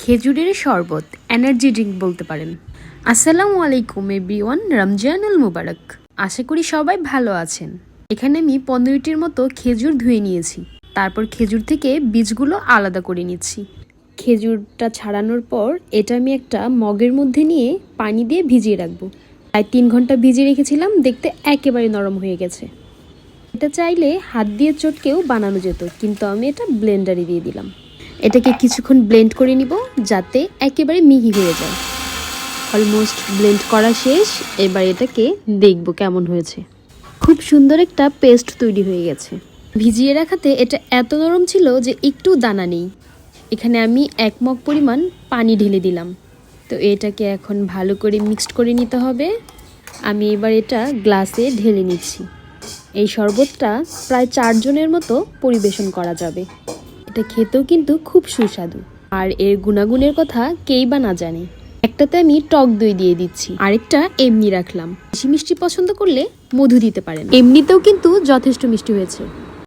খেজুরের শরবত, energy drink বলতে পারেন। আসসালামু আলাইকুম এভরিওয়ান, রমজানুল মুবারক। আশা করি সবাই ভালো আছেন। এখানে আমি 15টির মতো খেজুর ধুয়ে নিয়েছি। তারপর খেজুর থেকে বীজগুলো আলাদা করে নিচ্ছি। খেজুরটা ছাড়ানোর পর এটা আমি একটা মগের মধ্যে নিয়ে পানি দিয়ে ভিজিয়ে রাখবো। প্রায় 3 ঘন্টা ভিজিয়ে রেখেছিলাম, দেখতে একেবারে নরম হয়ে গেছে। এটা চাইলে হাত দিয়ে চটকেও বানানো যেত, কিন্তু আমি এটা ব্লেন্ডারে দিয়ে দিলাম। এটাকে কিছুক্ষণ ব্লেন্ড করে নিব যাতে একেবারে মিহি হয়ে যায়। অলমোস্ট ব্লেন্ড করা শেষ। এবার এটাকে দেখব কেমন হয়েছে। খুব সুন্দর একটা পেস্ট তৈরি হয়ে গেছে। ভিজিয়ে রাখাতে এটা এত নরম ছিল যে একটু দানা নেই। এখানে আমি 1 মগ পরিমাণ পানি ঢেলে দিলাম। তো এটাকে এখন ভালো করে মিক্সড করে নিতে হবে। আমি এবার এটা গ্লাসে ঢেলে নিচ্ছি। এই শরবতটা প্রায় 4 জনের মতো পরিবেশন করা যাবে। এটা খেতেও কিন্তু খুব সুস্বাদু, আর এর গুণাগুণের কথা কেই বা না জানে। একটাতে আমি টক দই দিয়ে দিচ্ছি, আরেকটা এমনি রাখলাম। বেশি মিষ্টি পছন্দ করলে মধু দিতে পারেন। এমনিতেও কিন্তু যথেষ্ট মিষ্টি হয়েছে।